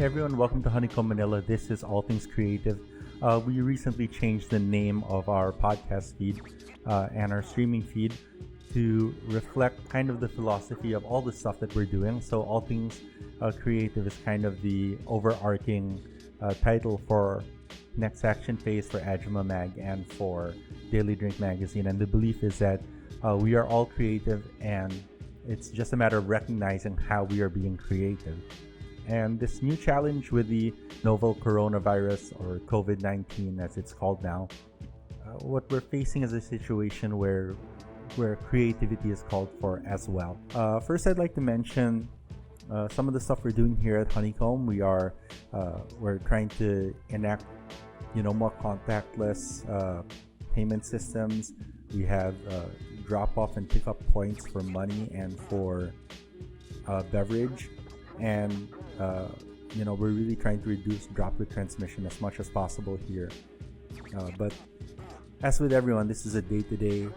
Hey everyone, welcome to Honeycomb Manila. This is All Things Creative. We recently changed the name of our podcast feed and our streaming feed to reflect kind of the philosophy of all the stuff that we're doing. So All Things Creative is kind of the overarching title for Next Action Phase, for Ajima Mag, and for Daily Drink Magazine. And the belief is that we are all creative, and it's just a matter of recognizing how we are being creative. And this new challenge with the novel coronavirus, or COVID-19 as it's called now, what we're facing is a situation where creativity is called for as well. First, I'd like to mention some of the stuff we're doing here at Honeycomb. We're trying to enact, more contactless payment systems. We have drop-off and pick-up points for money and for beverage. And we're really trying to reduce droplet transmission as much as possible here. But as with everyone, this is a day-to-day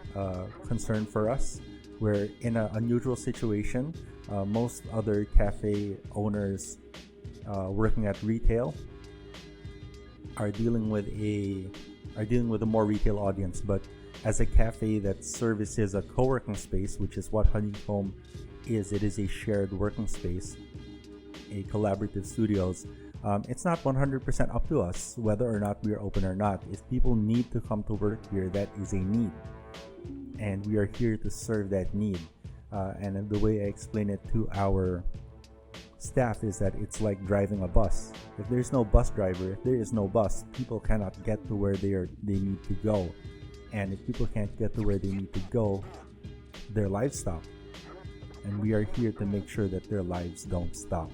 concern for us. We're in an unusual situation. Most other cafe owners working at retail are dealing with a more retail audience. But as a cafe that services a co-working space, which is what Honeycomb is, it is a shared working space, a collaborative studios. It's not 100% up to us whether or not we are open or not. If people need to come to work here, that is a need, and we are here to serve that need. And the way I explain it to our staff is that it's like driving a bus. If there's no bus driver, if there is no bus, people cannot get to where they need to go. And if people can't get to where they need to go, their lives stop. And we are here to make sure that their lives don't stop.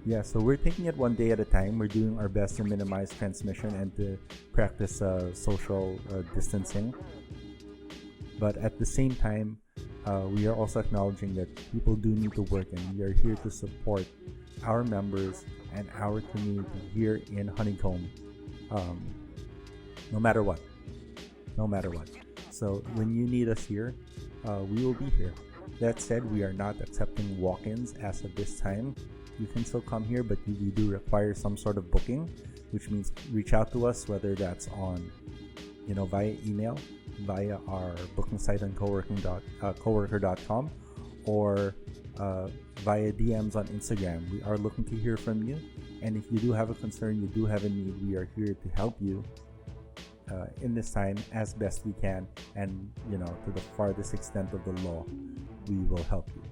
Yeah, so we're taking it one day at a time. We're doing our best to minimize transmission and to practice social distancing. But at the same time, we are also acknowledging that people do need to work, and we are here to support our members and our community here in Honeycomb, no matter what. So when you need us here, we will be here. That said, we are not accepting walk-ins as of this time. You can still come here, but we do require some sort of booking, which means reach out to us, whether that's on, via email, via our booking site on coworker.com, or via DMs on Instagram. We are looking to hear from you, and if you do have a concern, you do have a need, we are here to help you in this time as best we can, and to the farthest extent of the law, we will help you.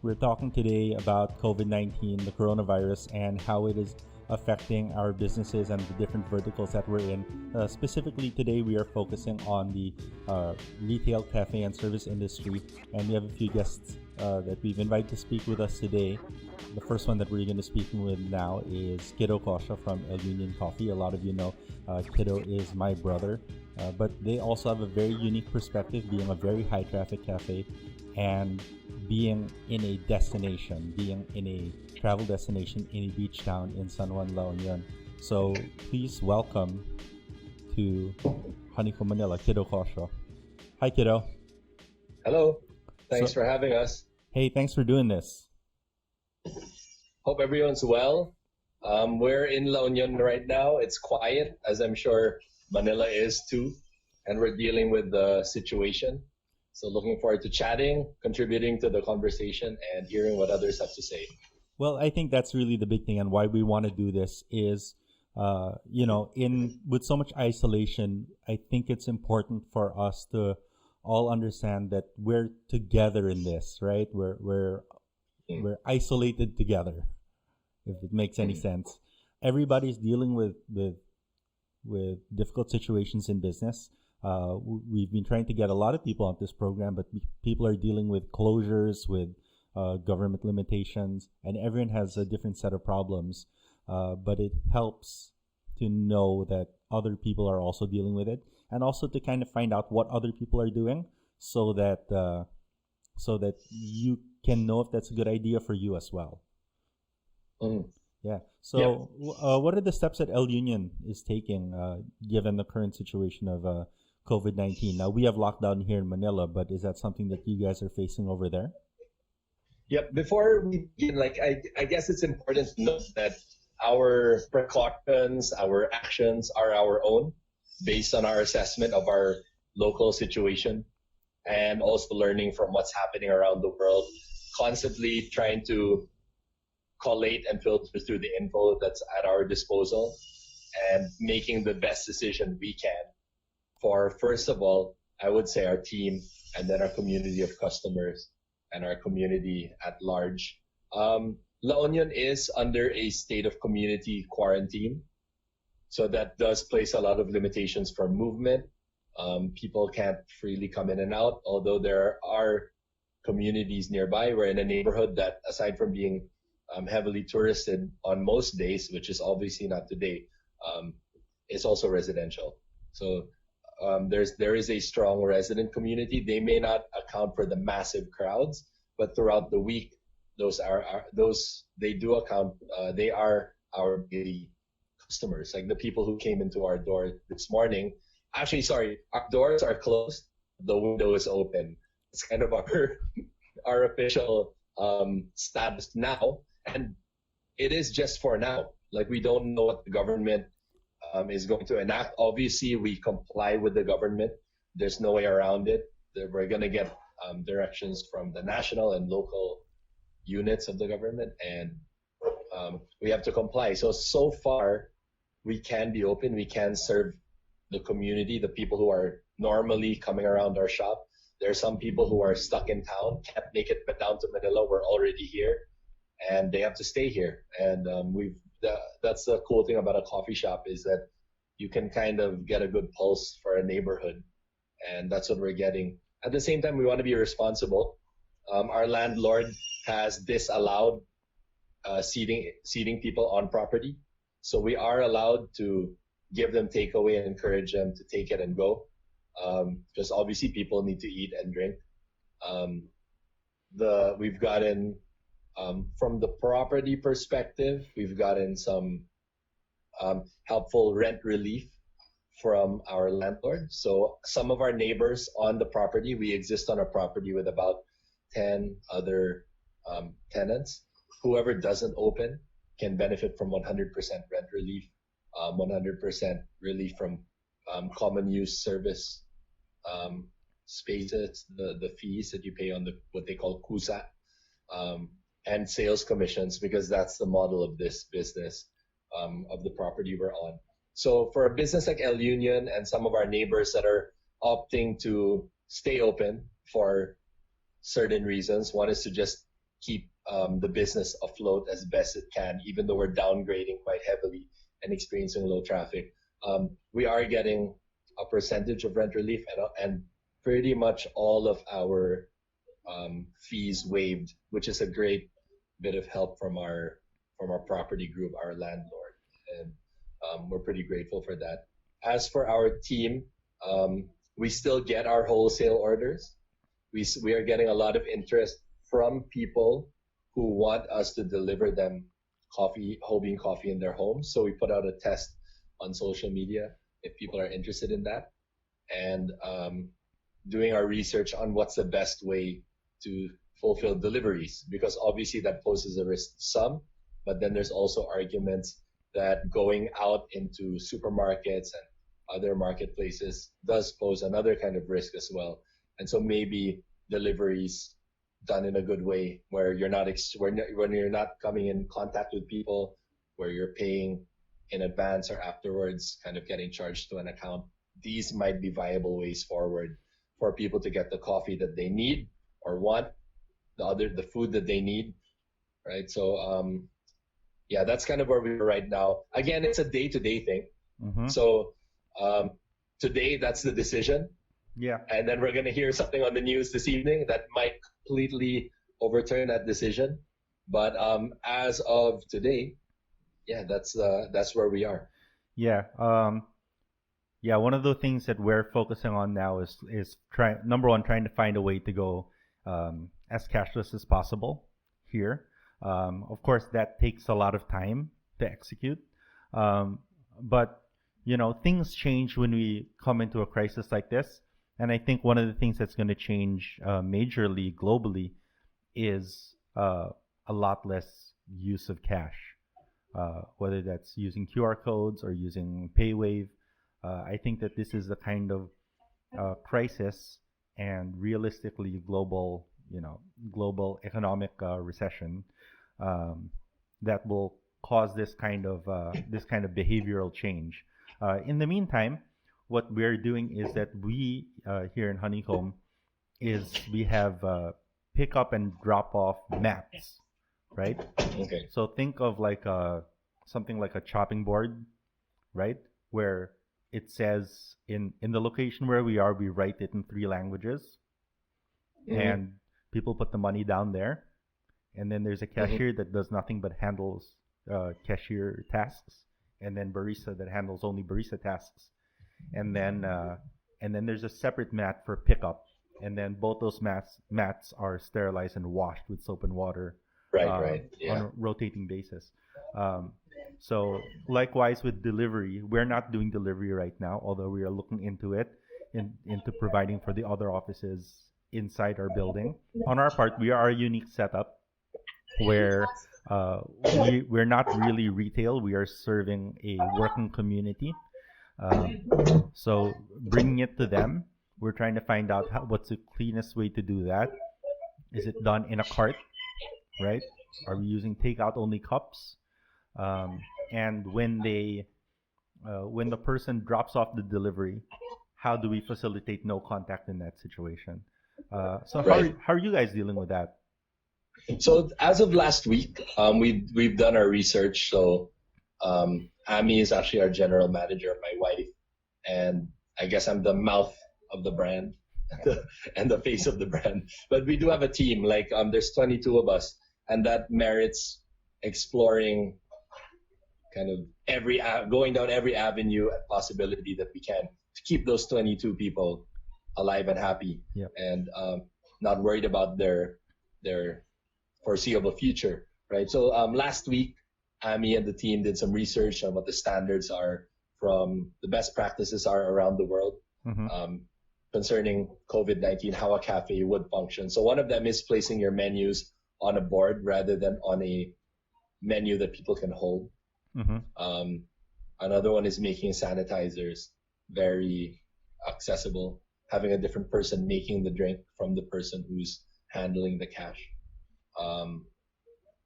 We're talking today about COVID-19, the coronavirus, and how it is affecting our businesses and the different verticals that we're in. Specifically today, we are focusing on the retail, cafe, and service industry, and we have a few guests that we've invited to speak with us today. The first one that we're going to speak with now is Kiddo Cosio from El Union Coffee. A lot of you know Kiddo is my brother, but they also have a very unique perspective, being a very high traffic cafe and being in a travel destination in a beach town in San Juan, La Union. So please welcome to Honeycomb Manila, Kiddo Cosio. Hi, Kiddo. Hello. Thanks for having us. Hey, thanks for doing this. Hope everyone's well. We're in La Union right now. It's quiet, as I'm sure Manila is too, and we're dealing with the situation. So looking forward to chatting, contributing to the conversation, and hearing what others have to say. Well, I think that's really the big thing, and why we want to do this is, with so much isolation, I think it's important for us to all understand that we're together in this, right? We're isolated together, if it makes any sense. Everybody's dealing with difficult situations in business. We've been trying to get a lot of people on this program, but people are dealing with closures, with government limitations, and everyone has a different set of problems. But it helps to know that other people are also dealing with it, and also to kind of find out what other people are doing, so that you can know if that's a good idea for you as well. Yeah. So, what are the steps that El Union is taking, given the current situation of COVID-19? Now, we have lockdown here in Manila, but is that something that you guys are facing over there? Yep. Before we begin, I guess it's important to note that our precautions, our actions are our own based on our assessment of our local situation and also learning from what's happening around the world, constantly trying to collate and filter through the info that's at our disposal and making the best decision we can for, first of all, I would say our team and then our community of customers and our community at large. La Union is under a state of community quarantine, so that does place a lot of limitations for movement. People can't freely come in and out, although there are communities nearby. We're in a neighborhood that, aside from being heavily touristed on most days, which is obviously not today, is also residential. So there is a strong resident community. They may not account for the massive crowds, but throughout the week, they do account. They are our daily customers, like the people who came into our door this morning. Actually, sorry, our doors are closed. The window is open. It's kind of our official status now, and it is just for now. Like, we don't know what the government is going to enact. Obviously, we comply with the government. There's no way around it. We're going to get directions from the national and local units of the government, and we have to comply. So far, we can be open. We can serve the community, the people who are normally coming around our shop. There are some people who are stuck in town, can't make it down to Manila. We're already here, and they have to stay here. And that's the cool thing about a coffee shop, is that you can kind of get a good pulse for a neighborhood, and that's what we're getting. At the same time, we want to be responsible. Our landlord has disallowed seating people on property, so we are allowed to give them takeaway and encourage them to take it and go, because obviously people need to eat and drink. We've gotten, from the property perspective, we've gotten some helpful rent relief from our landlord. So some of our neighbors on the property, we exist on a property with about 10 other tenants. Whoever doesn't open can benefit from 100% rent relief, 100% relief from common use service spaces, the fees that you pay on what they call kusa, and sales commissions, because that's the model of this business, of the property we're on. So for a business like El Union and some of our neighbors that are opting to stay open for certain reasons, one is to just keep the business afloat as best it can, even though we're downgrading quite heavily and experiencing low traffic. We are getting a percentage of rent relief and pretty much all of our fees waived, which is a great bit of help from our property group, our landlord, and we're pretty grateful for that. As for our team, we still get our wholesale orders. We are getting a lot of interest from people who want us to deliver them whole bean coffee in their homes. So we put out a test on social media if people are interested in that, and doing our research on what's the best way to fulfill deliveries, because obviously that poses a risk to some, but then there's also arguments that going out into supermarkets and other marketplaces does pose another kind of risk as well. And so maybe deliveries done in a good way, where you're not when you're not coming in contact with people, where you're paying in advance or afterwards, kind of getting charged to an account. These might be viable ways forward for people to get the coffee that they need or want, the food that they need, right? So yeah, that's kind of where we are right now. Again, it's a day-to-day thing. Mm-hmm. So today, that's the decision. Yeah. And then we're going to hear something on the news this evening that might completely overturn that decision. But as of today, yeah, that's where we are. Yeah. Yeah. One of the things that we're focusing on now is number one, trying to find a way to go as cashless as possible here. Of course, that takes a lot of time to execute. But things change when we come into a crisis like this. And I think one of the things that's going to change majorly globally is a lot less use of cash. whether that's using QR codes or using PayWave. I think that this is the kind of crisis and realistically global economic recession that will cause this kind of behavioral change. In the meantime, what we're doing is that we here in Honeycomb is we have pick up and drop off mats, right? Okay. So think of like something like a chopping board, right? Where it says in the location where we are, we write it in 3 languages, and people put the money down there, and then there's a cashier that does nothing but handles cashier tasks, and then barista that handles only barista tasks, and then there's a separate mat for pickup, and then both those mats are sterilized and washed with soap and water, right, yeah, on a rotating basis. So likewise with delivery, we're not doing delivery right now, although we are looking into it, into providing for the other offices inside our building. On our part, we are a unique setup where we're not really retail. We are serving a working community. So bringing it to them, we're trying to find out what's the cleanest way to do that. Is it done in a cart, right? Are we using takeout only cups? And when the person drops off the delivery, how do we facilitate no contact in that situation? So how are you guys dealing with that? So as of last week, we've done our research. So Ami is actually our general manager, my wife, and I guess I'm the mouth of the brand and the face of the brand. But we do have a team. Like there's 22 of us, and that merits exploring kind of going down every avenue and possibility that we can to keep those 22 people alive and happy, and not worried about their foreseeable future, right? So last week, Ami and the team did some research on what the standards are from the best practices are around the world concerning COVID-19, how a cafe would function. So one of them is placing your menus on a board rather than on a menu that people can hold. Another one is making sanitizers very accessible, having a different person making the drink from the person who's handling the cash.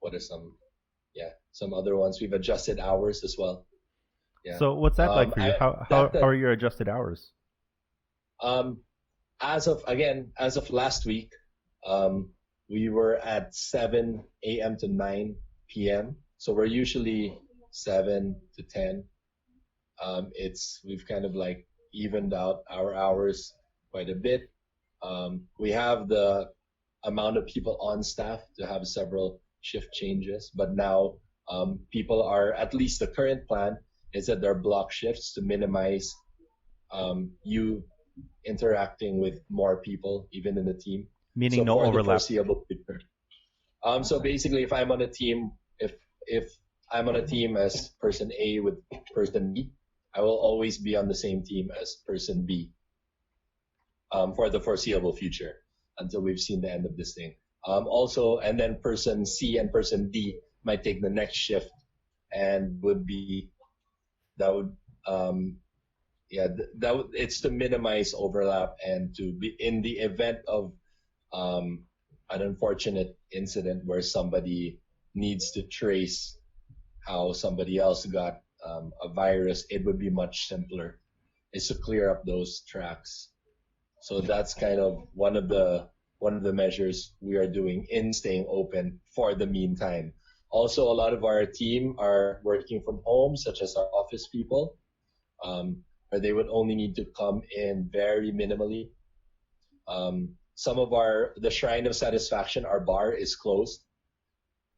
What are some other ones? We've adjusted hours as well. Yeah. So what's that like for you? How are your adjusted hours? As of last week, we were at 7 a.m. to 9 p.m. So we're usually 7 to 10. We've kind of like evened out our hours quite a bit. We have the amount of people on staff to have several shift changes, but now people are, at least the current plan is that they're block shifts to minimize you interacting with more people even in the team. Meaning no overlap. So basically, if I'm on a team, if I'm on a team as person A with person B, I will always be on the same team as person B for the foreseeable future until we've seen the end of this thing. Also, and then person C and person D might take the next shift, and it's to minimize overlap and to be in the event of an unfortunate incident where somebody needs to trace how somebody else got a virus, it would be much simpler. Is to clear up those tracks. So that's kind of one of the measures we are doing in staying open for the meantime. Also, a lot of our team are working from home, such as our office people, where they would only need to come in very minimally. Some of the Shrine of Satisfaction, our bar is closed,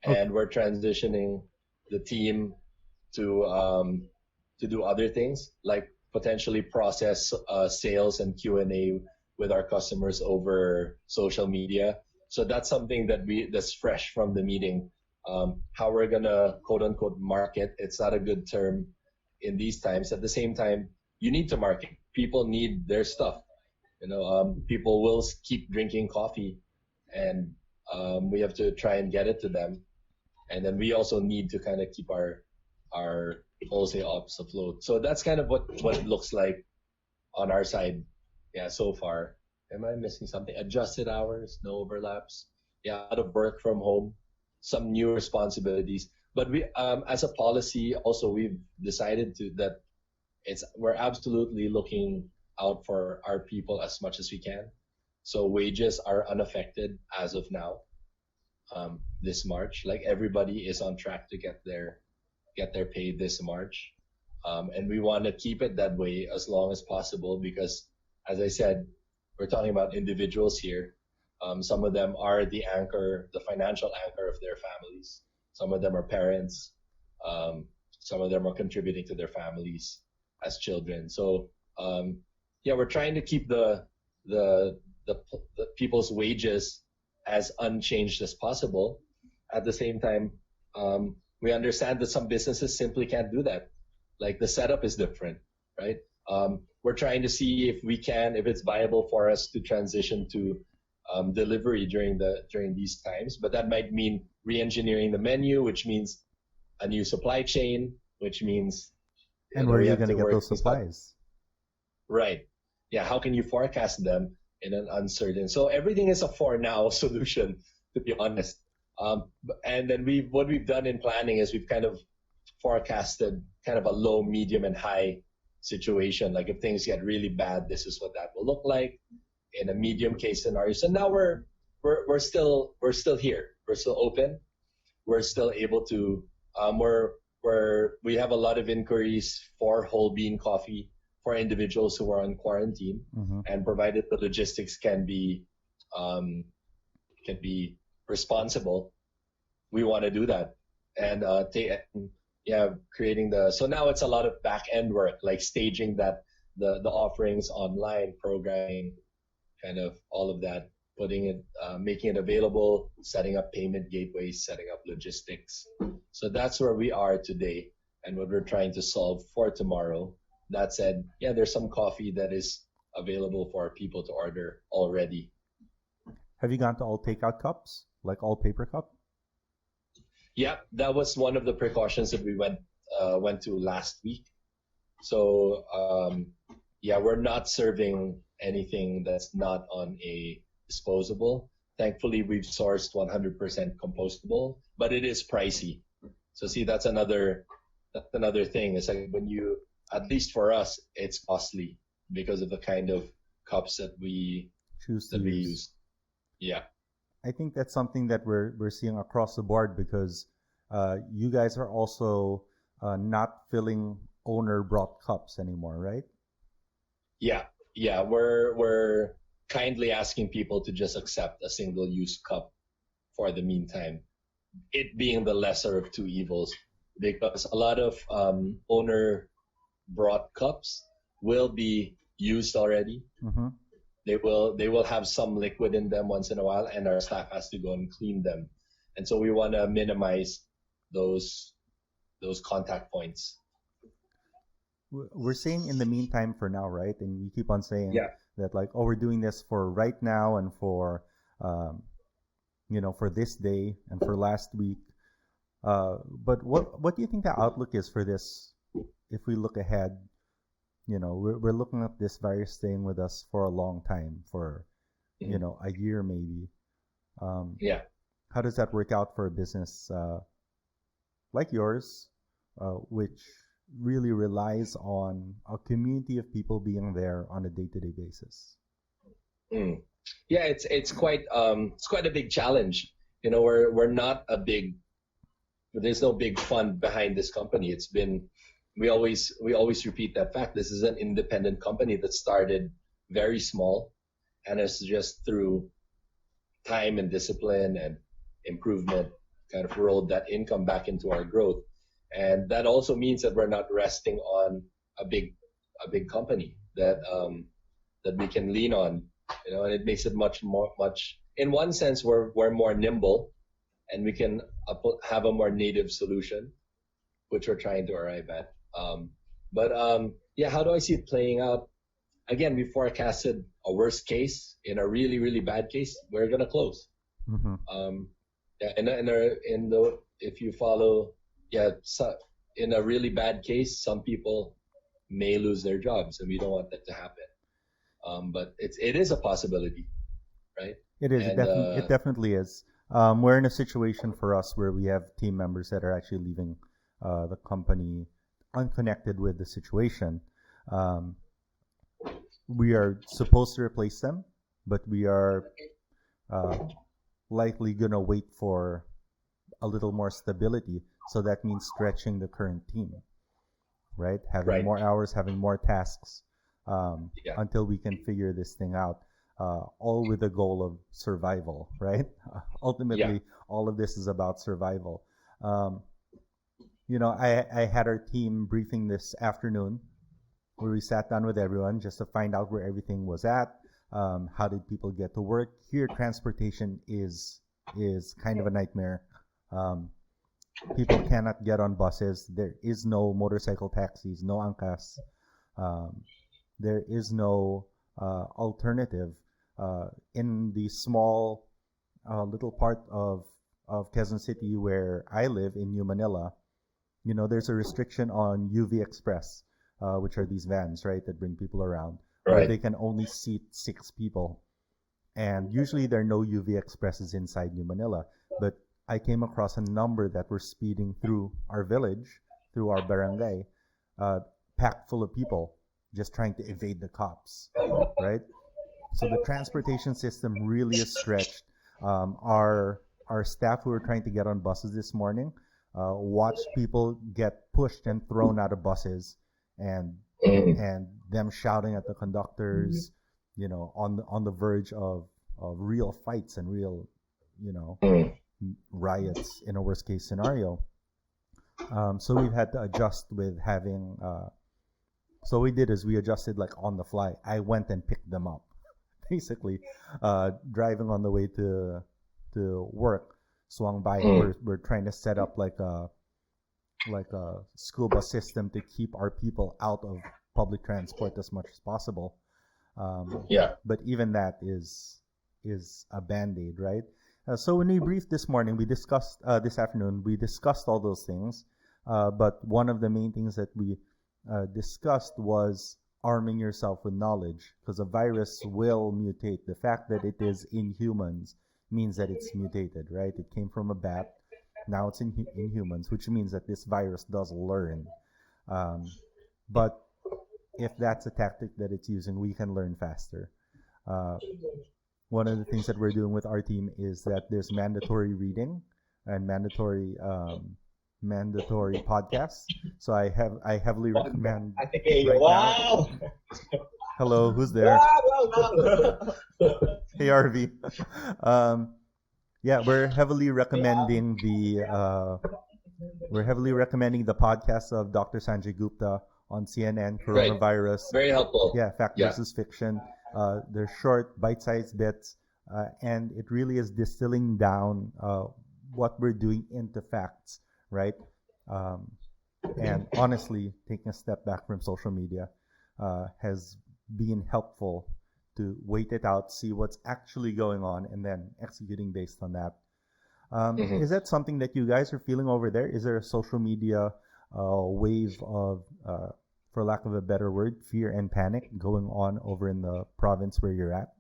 and we're transitioning the team to do other things like potentially process sales and Q&A with our customers over social media. So that's something that's fresh from the meeting. How we're gonna quote unquote market. It's not a good term in these times. At the same time, you need to market. People need their stuff. People will keep drinking coffee, and we have to try and get it to them. And then we also need to kind of keep our our wholesale ops afloat. So that's kind of what it looks like on our side. Yeah, so far. Am I missing something? Adjusted hours, no overlaps. Yeah, out of work from home, some new responsibilities. But we, as a policy, also we've decided that we're absolutely looking out for our people as much as we can. So wages are unaffected as of now. This March, like everybody is on track to get their pay this March, and we want to keep it that way as long as possible because, as I said, we're talking about individuals here. Some of them are the financial anchor of their families. Some of them are parents. Some of them are contributing to their families as children. So yeah, we're trying to keep the people's wages as unchanged as possible. At the same time, we understand that some businesses simply can't do that. Like the setup is different, right? We're trying to see if it's viable for us to transition to delivery during these times, but that might mean re-engineering the menu, which means a new supply chain, which means and where are you going to get those supplies? Right. Yeah. How can you forecast them in an uncertain? So everything is a for now solution, to be honest. And then what we've done in planning is we've kind of forecasted kind of a low, medium, and high situation. Like if things get really bad, this is what that will look like in a medium case scenario. So now we're still here. We're still open. We're still able to we have a lot of inquiries for whole bean coffee for individuals who are on quarantine, and provided the logistics can be responsible, we want to do that. And creating so now it's a lot of back end work, like staging that the offerings online, programming, kind of all of that, putting it, making it available, setting up payment gateways, setting up logistics. So that's where we are today and what we're trying to solve for tomorrow. That said, yeah, there's some coffee that is available for people to order already. Have you gone to all takeout cups, like all paper cup? Yeah, that was one of the precautions that we went to last week. So yeah, we're not serving anything that's not on a disposable. Thankfully, we've sourced 100% compostable, but it is pricey. So see, that's another thing. It's like when you, at least for us, it's costly because of the kind of cups that we use. Yeah. I think that's something that we're seeing across the board because you guys are also not filling owner brought cups anymore, right? Yeah. We're kindly asking people to just accept a single use cup for the meantime, it being the lesser of two evils, because a lot of owner brought cups will be used already. They will have some liquid in them once in a while, and our staff has to go and clean them. And so we want to minimize those contact points. We're saying in the meantime for now, right? And we keep on saying that like, oh, we're doing this for right now and for for this day and for last week. But what do you think the outlook is for this if we look ahead? We're looking at this virus staying with us for a long time, for a year maybe. How does that work out for a business like yours, which really relies on a community of people being there on a day-to-day basis? Yeah, it's quite a big challenge. We're not a big. There's no big fund behind this company. It's been. We always repeat that fact. This is an independent company that started very small, and it's just through time and discipline and improvement kind of rolled that income back into our growth. And that also means that we're not resting on a big company that we can lean on, and it makes it much in one sense we're more nimble, and we can have a more native solution, which we're trying to arrive at. How do I see it playing out? Again, we forecasted a worst case. In a really, really bad case, we're gonna close. If you follow, in a really bad case, some people may lose their jobs, and we don't want that to happen. But it is a possibility, right? It is. And It definitely is. We're in a situation for us where we have team members that are actually leaving the company unconnected with the situation. We are supposed to replace them, but we are likely going to wait for a little more stability. So that means stretching the current team, right? Having more hours, having more tasks until we can figure this thing out. All with the goal of survival, right? Ultimately, all of this is about survival. I had our team briefing this afternoon where we sat down with everyone just to find out where everything was at. How did people get to work? Here, transportation is kind of a nightmare. People cannot get on buses. There is no motorcycle taxis, no angkas. There is no alternative. In the small little part of Quezon City where I live in New Manila, there's a restriction on UV Express, which are these vans, right, that bring people around, where they can only seat 6 people. And usually there are no UV Expresses inside New Manila, but I came across a number that were speeding through our village, through our barangay, packed full of people just trying to evade the cops, right? So the transportation system really is stretched. Our staff who were trying to get on buses this morning watched people get pushed and thrown out of buses, and them shouting at the conductors, on the verge of real fights and real, riots in a worst case scenario. So we've had to adjust with having. So what we did is we adjusted like on the fly. I went and picked them up. Basically, driving on the way to work, swung by. We're trying to set up like a school bus system to keep our people out of public transport as much as possible. But even that is a band-aid, right? So when we briefed this morning, we discussed this afternoon. We discussed all those things, but one of the main things that we discussed was arming yourself with knowledge, because a virus will mutate. The fact that it is in humans means that it's mutated, right? It came from a bat, now it's in humans, which means that this virus does learn. But if that's a tactic that it's using, we can learn faster. One of the things that we're doing with our team is that there's mandatory reading and mandatory podcasts. So I heavily recommend now. Hello, who's there? Hey, RV. We're heavily recommending the podcast of Dr. Sanjay Gupta on CNN, coronavirus. Very helpful. Yeah, fact versus fiction. They're short, bite-sized bits, and it really is distilling down what we're doing into facts, right? And honestly, taking a step back from social media has been helpful to wait it out, see what's actually going on, and then executing based on that. Is that something that you guys are feeling over there? Is there a social media wave of, for lack of a better word, fear and panic going on over in the province where you're at?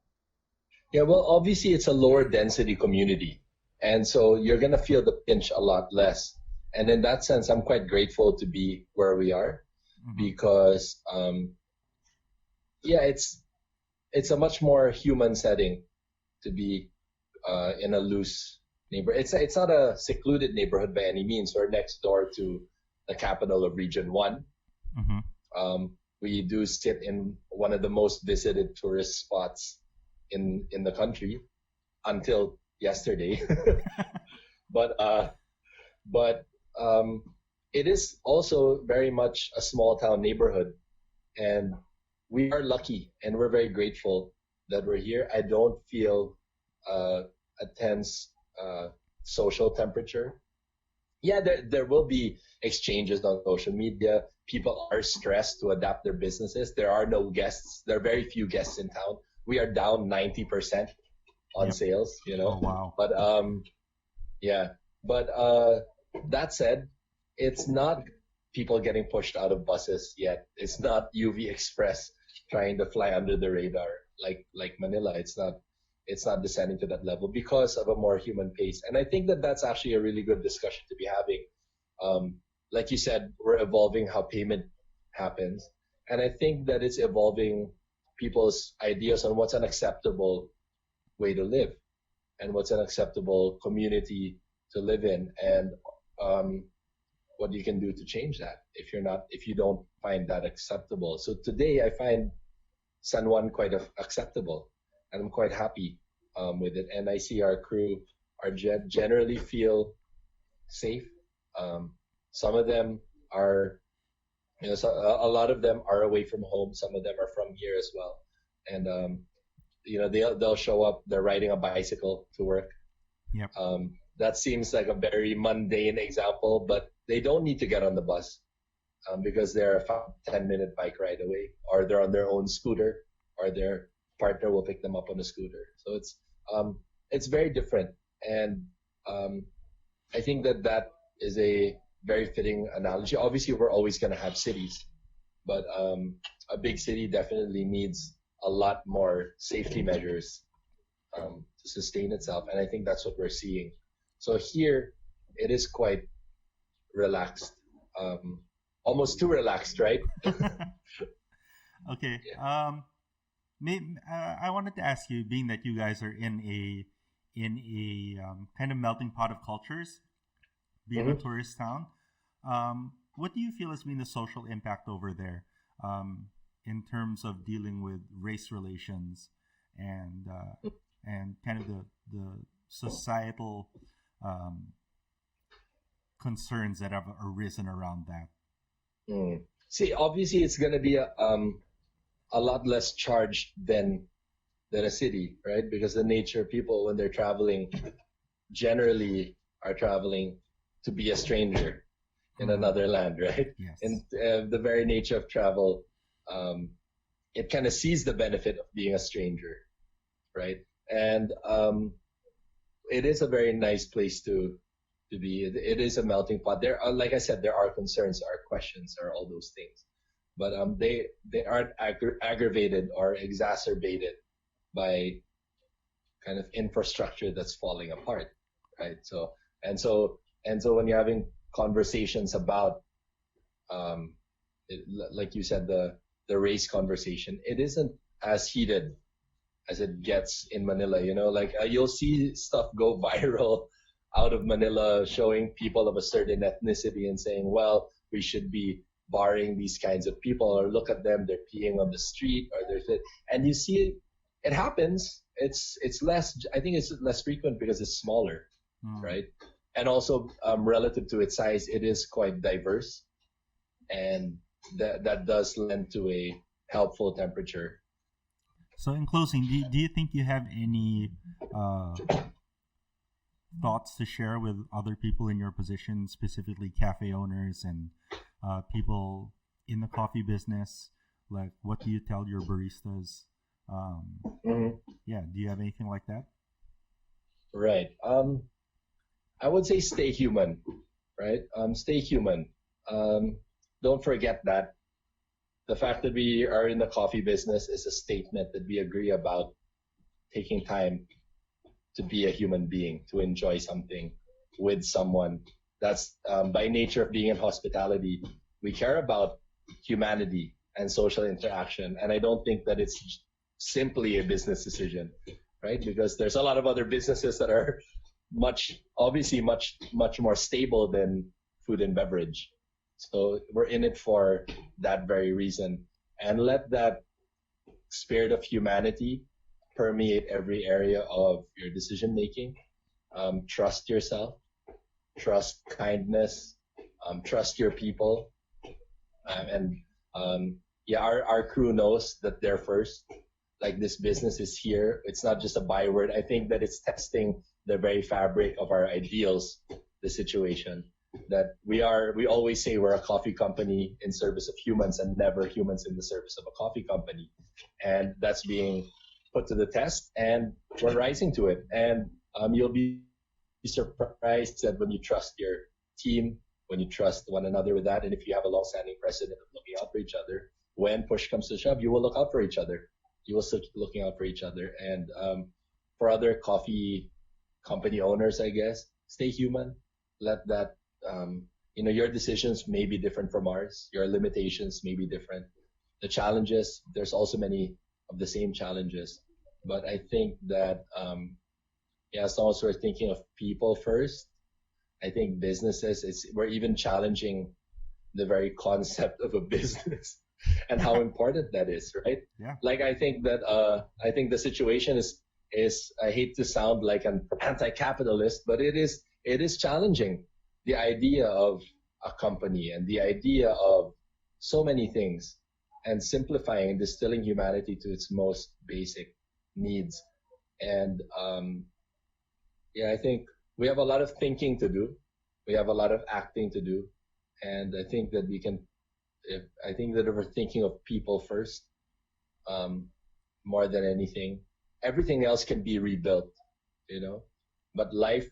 Yeah, well, obviously it's a lower density community, and so you're going to feel the pinch a lot less. And in that sense, I'm quite grateful to be where we are, because, it's a much more human setting to be in a loose neighborhood. It's not a secluded neighborhood by any means. We're next door to the capital of Region 1. We do sit in one of the most visited tourist spots in the country until yesterday. But it is also very much a small town neighborhood, and we are lucky and we're very grateful that we're here. I don't feel a tense social temperature. Yeah, there will be exchanges on social media. People are stressed to adapt their businesses. There are no guests. There are very few guests in town. We are down 90% on sales, Oh, wow. But that said, it's not people getting pushed out of buses yet. It's not UV Express trying to fly under the radar like Manila. It's not descending to that level because of a more human pace. And I think that that's actually a really good discussion to be having. Like you said, we're evolving how payment happens. And I think that it's evolving people's ideas on what's an acceptable way to live and what's an acceptable community to live in, and what you can do to change that if you don't find that acceptable. So today I find San Juan quite acceptable, and I'm quite happy with it. And I see our crew generally feel safe. Some of them are, so a lot of them are away from home. Some of them are from here as well, and they'll show up. They're riding a bicycle to work. Yep. That seems like a very mundane example, but they don't need to get on the bus because they're a 10-minute bike ride away, or they're on their own scooter, or their partner will pick them up on a scooter. So it's very different, and I think that is a very fitting analogy. Obviously, we're always going to have cities, but a big city definitely needs a lot more safety measures to sustain itself, and I think that's what we're seeing. So here, it is quite relaxed, almost too relaxed, right? Okay. Yeah. I wanted to ask you, being that you guys are in a kind of melting pot of cultures, being a tourist town, what do you feel has been the social impact over there in terms of dealing with race relations and kind of the societal concerns that have arisen around that? See, obviously, it's going to be a lot less charged than a city, right? Because the nature of people when they're traveling generally are traveling to be a stranger in another land, right? Yes. And the very nature of travel, it kind of sees the benefit of being a stranger, right? And it is a very nice place to be. It is a melting pot. There are, like I said, there are concerns, there are questions, there are all those things, but they aren't aggravated or exacerbated by kind of infrastructure that's falling apart, right? So when you're having conversations about, like you said, the race conversation, it isn't as heated as it gets in Manila. Like you'll see stuff go viral out of Manila showing people of a certain ethnicity and saying, well, we should be barring these kinds of people, or look at them, they're peeing on the street, or and you see it happens. It's less, I think it's less frequent because it's smaller, right? And also relative to its size, it is quite diverse, and that does lend to a helpful temperature. So in closing, do you think you have any thoughts to share with other people in your position, specifically cafe owners and people in the coffee business? Like, what do you tell your baristas? Yeah, do you have anything like that? Right. I would say stay human, right? Stay human. Don't forget that the fact that we are in the coffee business is a statement that we agree about taking time to be a human being, to enjoy something with someone. That's by nature of being in hospitality, we care about humanity and social interaction. And I don't think that it's simply a business decision, right? Because there's a lot of other businesses that are much more stable than food and beverage. So we're in it for that very reason. And let that spirit of humanity permeate every area of your decision making. Trust yourself, trust kindness, trust your people. Our crew knows that they're first. Like, this business is here. It's not just a byword. I think that it's testing the very fabric of our ideals, the situation. That we always say we're a coffee company in service of humans and never humans in the service of a coffee company. And that's being put to the test, and we're rising to it. And you'll be surprised that when you trust your team, when you trust one another with that, and if you have a long-standing precedent of looking out for each other, when push comes to shove, you will look out for each other. You will still keep looking out for each other. And for other coffee company owners, I guess, stay human. Let that, your decisions may be different from ours. Your limitations may be different. The challenges, there's also many of the same challenges. But I think that, as long as we're thinking of people first, I think businesses, we're even challenging the very concept of a business and how important that is, right? Yeah. Like, I think that, the situation is, I hate to sound like an anti-capitalist, but it is challenging. The idea of a company and the idea of so many things, and simplifying, distilling humanity to its most basic needs. And I think we have a lot of thinking to do. We have a lot of acting to do. And I think that if we're thinking of people first, more than anything, everything else can be rebuilt, but life,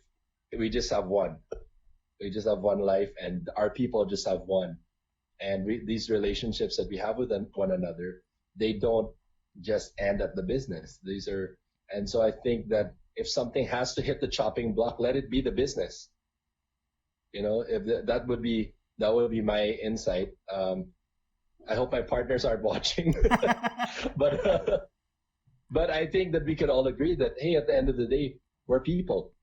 we just have one. We just have one life, and our people just have one. And these relationships that we have with one another, they don't just end at the business. And so I think that if something has to hit the chopping block, let it be the business. If that would be my insight. I hope my partners aren't watching, but I think that we could all agree that, hey, at the end of the day, we're people,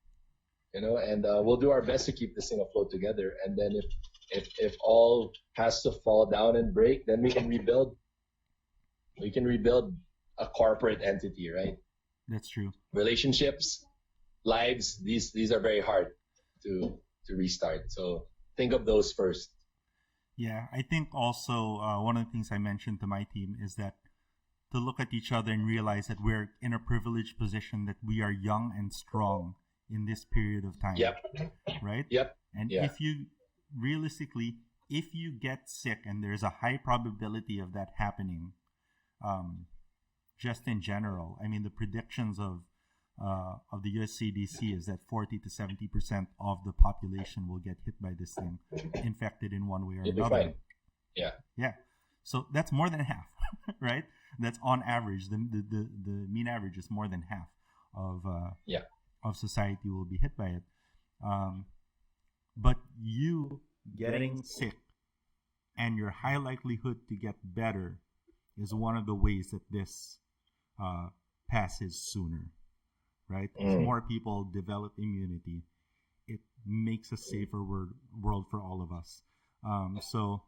and we'll do our best to keep this thing afloat together. And then if all has to fall down and break, then we can rebuild. We can rebuild a corporate entity, right? That's true. Relationships, lives, these are very hard to restart. So think of those first. Yeah, I think also one of the things I mentioned to my team is that to look at each other and realize that we're in a privileged position, that we are young and strong in this period of time. Yep. Right? Yep. And if you get sick, and there's a high probability of that happening, just in general, I mean, the predictions of the US CDC is that 40 to 70% of the population will get hit by this thing, infected in one way or another. Fine. Yeah. Yeah. So that's more than half, right? That's on average. The mean average is more than half of society will be hit by it. But you getting sick and your high likelihood to get better is one of the ways that this passes sooner, right? As more people develop immunity, it makes a safer world for all of us. So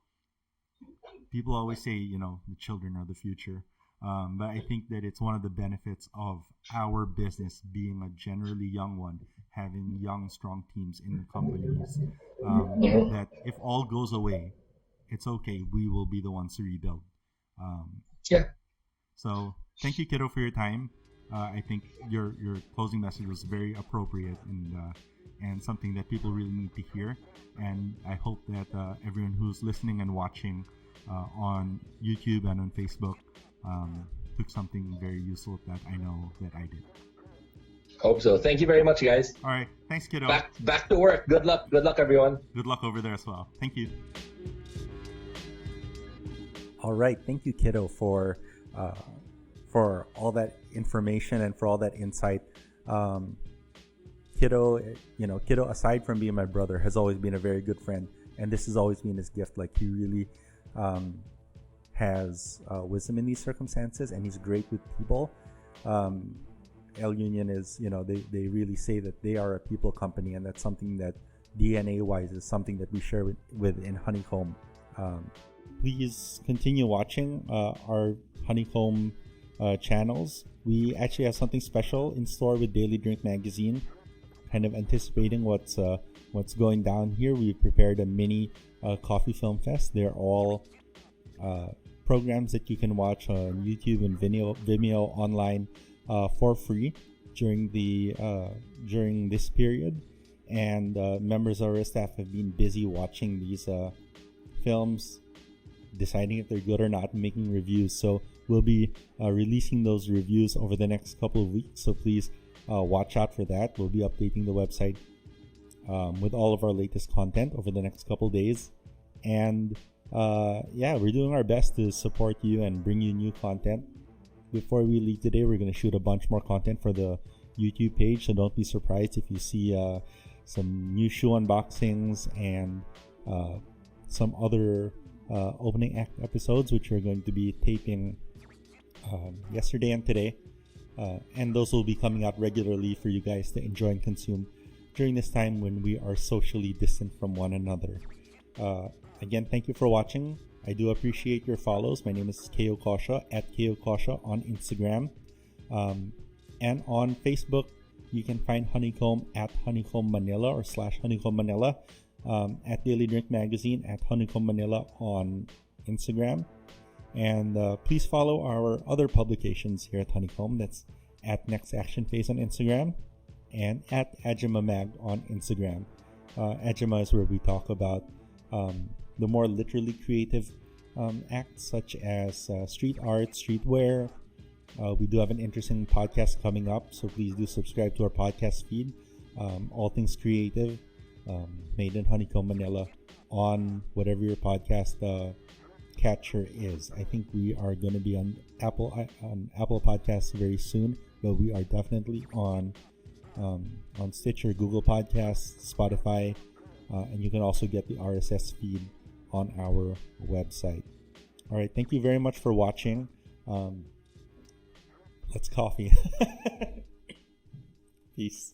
people always say, the children are the future. But I think that it's one of the benefits of our business being a generally young one, having young, strong teams in the companies, that if all goes away, it's okay. We will be the ones to rebuild. So thank you, Kiddo, for your time. I think your closing message was very appropriate and something that people really need to hear. And I hope that everyone who's listening and watching on YouTube and on Facebook took something very useful that I know that I did. Hope so. Thank you very much, guys. All right. Thanks, Kiddo. Back to work. Good luck. Good luck, everyone. Good luck over there as well. Thank you. All right. Thank you, Kiddo, for all that information and for all that insight. Kiddo, aside from being my brother, has always been a very good friend, and this has always been his gift. Like, he really has wisdom in these circumstances, and he's great with people. El Union is, they really say that they are a people company, and that's something that DNA-wise is something that we share with in Honeycomb. Please continue watching our Honeycomb channels. We actually have something special in store with Daily Drink Magazine, kind of anticipating what's going down here. We've prepared a mini coffee film fest. They're all programs that you can watch on YouTube and Vimeo online for free during this period. And members of our staff have been busy watching these films, deciding if they're good or not, and making reviews. So we'll be releasing those reviews over the next couple of weeks. So please watch out for that. We'll be updating the website with all of our latest content over the next couple days. And we're doing our best to support you and bring you new content. Before we leave today, we're going to shoot a bunch more content for the YouTube page, so don't be surprised if you see some new shoe unboxings and some other opening act episodes, which we're going to be taping yesterday and today. And those will be coming out regularly for you guys to enjoy and consume during this time when we are socially distant from one another. Again, thank you for watching. I do appreciate your follows. My name is Kiddo Cosio, at Kiddo Cosio on Instagram. And on Facebook, you can find Honeycomb at Honeycomb Manila or /Honeycomb Manila, at Daily Drink Magazine at Honeycomb Manila on Instagram. And please follow our other publications here at Honeycomb. That's at Next Action Phase on Instagram and at Ajima Mag on Instagram. Ajima is where we talk about the more literally creative acts such as street art, streetwear. We do have an interesting podcast coming up, so please do subscribe to our podcast feed. All Things Creative, made in Honeycomb Manila, on whatever your podcast catcher is. I think we are going to be on Apple Podcasts very soon, but we are definitely on Stitcher, Google Podcasts, Spotify, and you can also get the RSS feed on our website. All right, thank you very much for watching. Let's coffee. Peace.